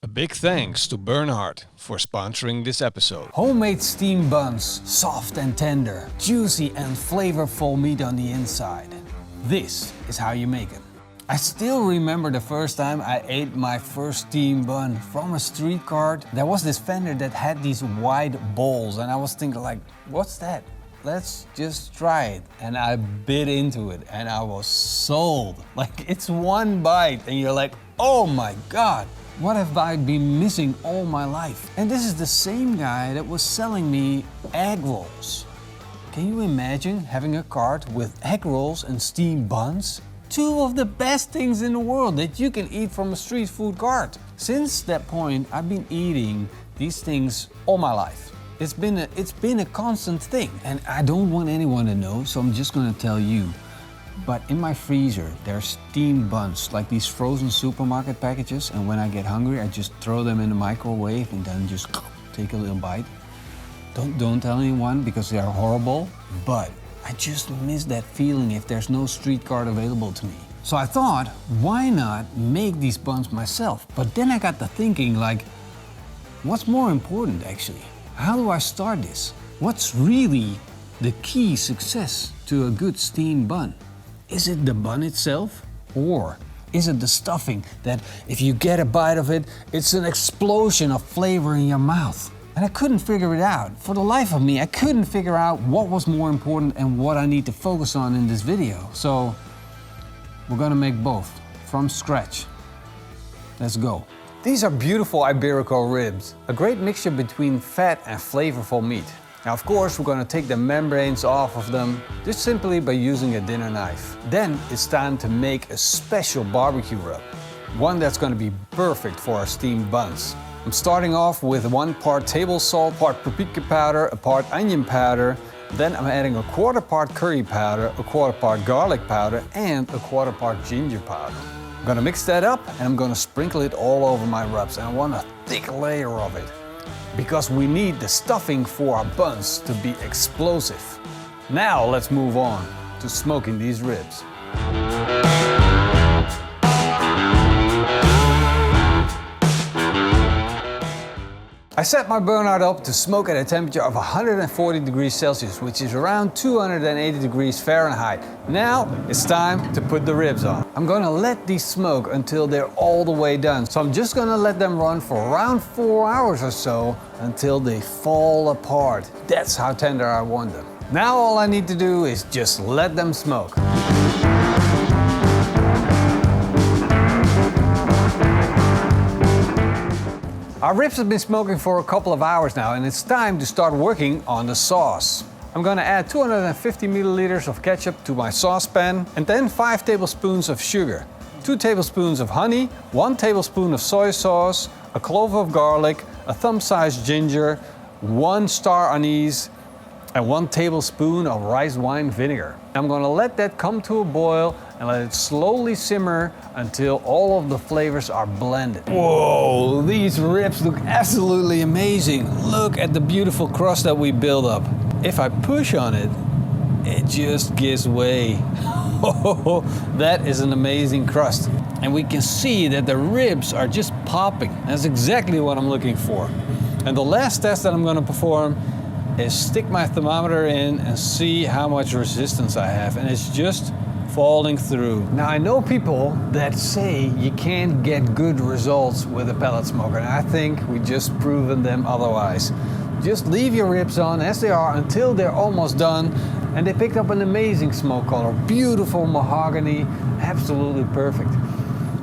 A big thanks to Bernhard for sponsoring this episode. Homemade steamed buns, soft and tender, juicy and flavorful meat on the inside. This is how you make it. I still remember the first time I ate my first steamed bun from a street cart. There was this vendor that had these wide bowls and I was thinking like, what's that? Let's just try it. And I bit into it and I was sold. Like, it's one bite and you're like, oh my God. What have I been missing all my life? And this is the same guy that was selling me egg rolls. Can you imagine having a cart with egg rolls and steamed buns? Two of the best things in the world that you can eat from a street food cart. Since that point, I've been eating these things all my life. It's been a constant thing, and I don't want anyone to know, so I'm just gonna tell you. But in my freezer, there's steamed buns, like these frozen supermarket packages, and when I get hungry, I just throw them in the microwave and then just take a little bite. Don't tell anyone because they are horrible, but I just miss that feeling if there's no street cart available to me. So I thought, why not make these buns myself? But then I got to thinking like, what's more important actually? How do I start this? What's really the key success to a good steamed bun? Is it the bun itself? Or is it the stuffing that if you get a bite of it, it's an explosion of flavor in your mouth? And I couldn't figure it out. For the life of me, I couldn't figure out what was more important and what I need to focus on in this video. So we're gonna make both from scratch. Let's go. These are beautiful Iberico ribs, a great mixture between fat and flavorful meat. Now, of course, we're going to take the membranes off of them just simply by using a dinner knife. Then it's time to make a special barbecue rub, one that's going to be perfect for our steamed buns. I'm starting off with 1 part table salt, part paprika powder, a part onion powder. Then I'm adding a 1/4 part curry powder, a 1/4 part garlic powder, and a 1/4 part ginger powder. I'm going to mix that up and I'm going to sprinkle it all over my rubs, and I want a thick layer of it, because we need the stuffing for our buns to be explosive. Now let's move on to smoking these ribs. I set my burnhard up to smoke at a temperature of 140 degrees Celsius, which is around 280 degrees Fahrenheit. Now it's time to put the ribs on. I'm gonna let these smoke until they're all the way done. So I'm just gonna let them run for around 4 hours or so until they fall apart. That's how tender I want them. Now all I need to do is just let them smoke. Our ribs have been smoking for a couple of hours now, and it's time to start working on the sauce. I'm gonna add 250 milliliters of ketchup to my saucepan, and then 5 tablespoons of sugar, 2 tablespoons of honey, 1 tablespoon of soy sauce, a clove of garlic, a thumb-sized ginger, 1 star anise, and 1 tablespoon of rice wine vinegar. I'm gonna let that come to a boil and let it slowly simmer until all of the flavors are blended. Whoa, these ribs look absolutely amazing. Look at the beautiful crust that we build up. If I push on it, it just gives way. That is an amazing crust. And we can see that the ribs are just popping. That's exactly what I'm looking for. And the last test that I'm gonna perform is stick my thermometer in and see how much resistance I have, and it's just falling through. Now I know people that say you can't get good results with a pellet smoker, and I think we just proven them otherwise. Just leave your ribs on as they are until they're almost done, and they picked up an amazing smoke color, beautiful mahogany, absolutely perfect.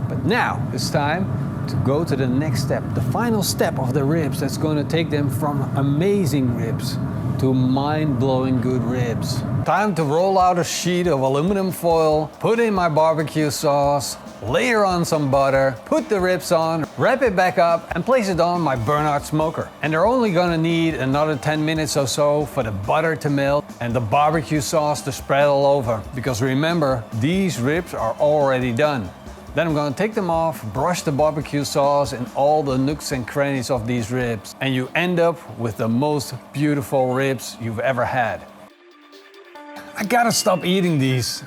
But now it's time to go to the next step, the final step of the ribs that's going to take them from amazing ribs to mind-blowing good ribs. Time to roll out a sheet of aluminum foil, put in my barbecue sauce, layer on some butter, put the ribs on, wrap it back up, and place it on my Bernhard smoker. And they're only going to need another 10 minutes or so for the butter to melt and the barbecue sauce to spread all over, because remember, these ribs are already done. Then I'm going to take them off, brush the barbecue sauce in all the nooks and crannies of these ribs, and you end up with the most beautiful ribs you've ever had. I gotta stop eating these.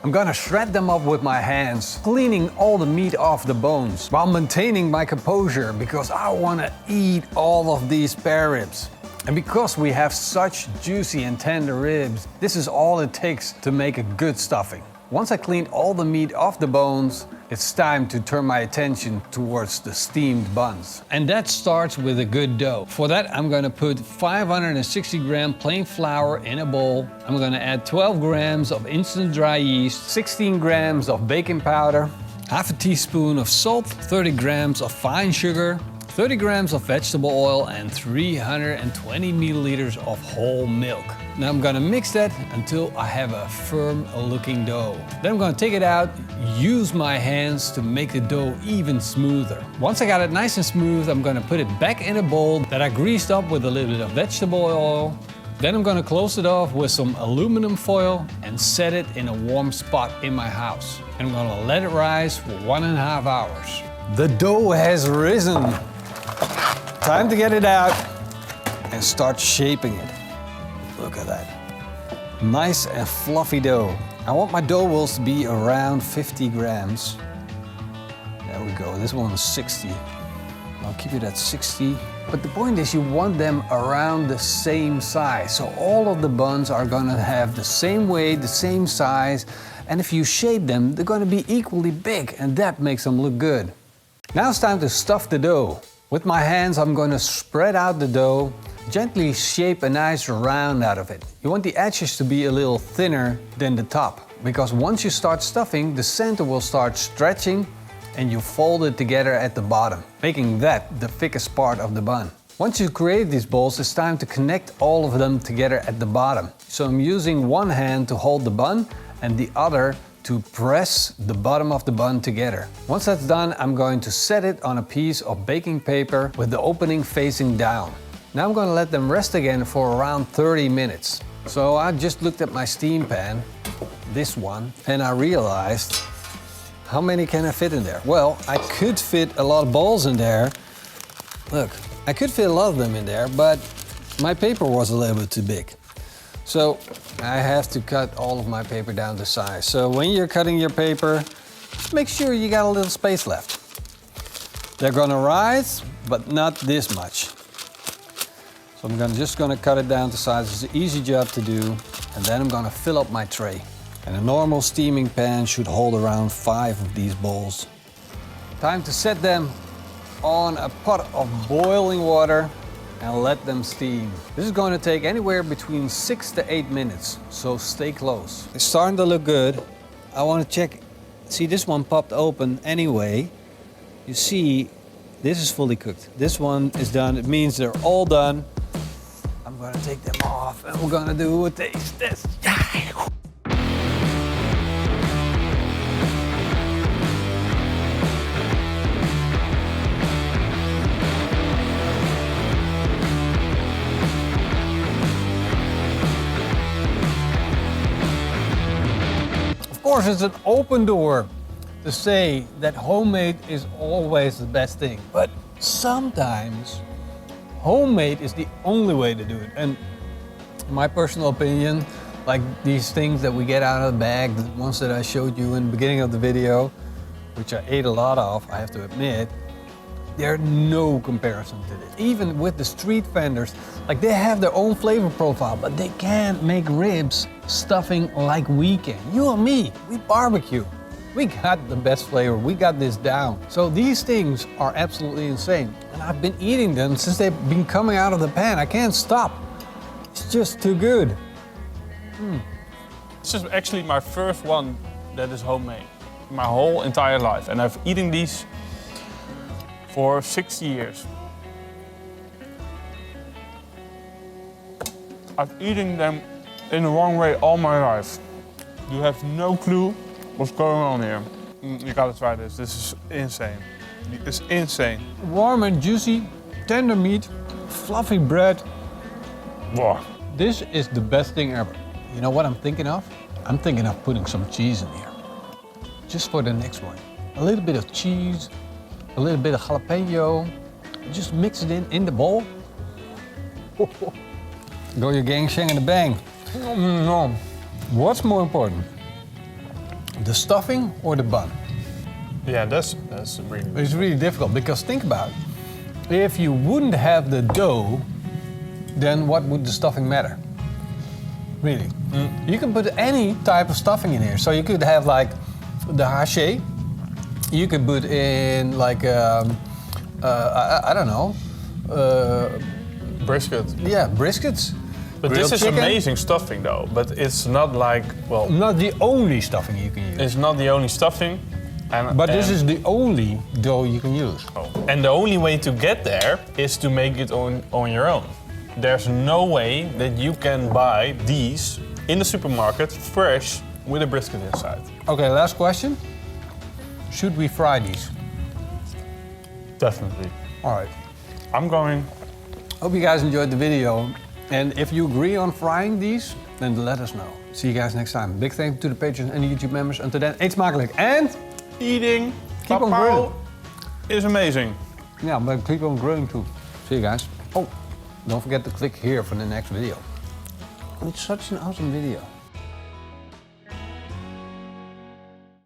I'm gonna shred them up with my hands, cleaning all the meat off the bones, while maintaining my composure because I wanna eat all of these spare ribs. And because we have such juicy and tender ribs, this is all it takes to make a good stuffing. Once I cleaned all the meat off the bones, it's time to turn my attention towards the steamed buns. And that starts with a good dough. For that, I'm gonna put 560 gram plain flour in a bowl. I'm gonna add 12 grams of instant dry yeast, 16 grams of baking powder, half a teaspoon of salt, 30 grams of fine sugar, 30 grams of vegetable oil, and 320 milliliters of whole milk. Now I'm gonna mix that until I have a firm looking dough. Then I'm gonna take it out, use my hands to make the dough even smoother. Once I got it nice and smooth, I'm gonna put it back in a bowl that I greased up with a little bit of vegetable oil. Then I'm gonna close it off with some aluminum foil and set it in a warm spot in my house. And I'm gonna let it rise for 1.5 hours. The dough has risen. Time to get it out and start shaping it. Look at that. Nice and fluffy dough. I want my dough balls to be around 50 grams. There we go, this one is 60. I'll keep it at 60. But the point is you want them around the same size. So all of the buns are gonna have the same weight, the same size. And if you shape them, they're gonna be equally big and that makes them look good. Now it's time to stuff the dough. With my hands, I'm going to spread out the dough, gently shape a nice round out of it. You want the edges to be a little thinner than the top, because once you start stuffing, the center will start stretching and you fold it together at the bottom, making that the thickest part of the bun. Once you create these balls, it's time to connect all of them together at the bottom. So I'm using one hand to hold the bun and the other to press the bottom of the bun together. Once that's done, I'm going to set it on a piece of baking paper with the opening facing down. Now I'm going to let them rest again for around 30 minutes. So I just looked at my steam pan, this one, and I realized, how many can I fit in there? Well, I could fit a lot of balls in there. Look, I could fit a lot of them in there, but my paper was a little bit too big. So I have to cut all of my paper down to size. So when you're cutting your paper, just make sure you got a little space left. They're gonna rise, but not this much. So I'm just gonna cut it down to size. It's an easy job to do. And then I'm gonna fill up my tray. And a normal steaming pan should hold around 5 of these balls. Time to set them on a pot of boiling water and let them steam. This is going to take anywhere between 6 to 8 minutes, so stay close. It's starting to look good. I want to check, see this one popped open anyway. You see, this is fully cooked. This one is done, it means they're all done. I'm going to take them off and we're going to do a taste test. Of course, it's an open door to say that homemade is always the best thing. But sometimes homemade is the only way to do it. And in my personal opinion, like these things that we get out of the bag, the ones that I showed you in the beginning of the video, which I ate a lot of, I have to admit, there's no comparison to this. Even with the street vendors, like they have their own flavor profile, but they can't make ribs stuffing like we can. You and me, we barbecue. We got the best flavor, we got this down. So these things are absolutely insane. And I've been eating them since they've been coming out of the pan. I can't stop. It's just too good. This is actually my first one that is homemade my whole entire life. And I've eaten these for 60 years. I've eaten them in the wrong way all my life. You have no clue what's going on here. You gotta try this. This is insane. It's insane. Warm and juicy, tender meat, fluffy bread. Wow. This is the best thing ever. You know what I'm thinking of? I'm thinking of putting some cheese in here. Just for the next one. A little bit of cheese, a little bit of jalapeno. Just mix it in the bowl. Go your gang, shang, and the bang. No. What's more important? The stuffing or the bun? Yeah, that's really. It's really difficult because think about it. If you wouldn't have the dough, then what would the stuffing matter? Really? You can put any type of stuffing in here. So you could have like the haché. You could put in like I don't know. Brisket. Yeah, briskets. But grilled this is chicken. amazing stuffing though. But it's not like, well, Not the only stuffing you can use. it's not the only stuffing. But this is the only dough you can use. And the only way to get there is to make it on your own. There's no way that you can buy these in the supermarket fresh with a brisket inside. Okay, last question. Should we fry these? Definitely. All right. I'm going. Hope you guys enjoyed the video. And if you agree on frying these, then let us know. See you guys next time. Big thank you to the patrons and the YouTube members. Until then, eet smakelijk. And Eating Keep on bapao grilling. is amazing. yeah, but keep on grilling too. See you guys. Oh, don't forget to click here for the next video. It's such an awesome video.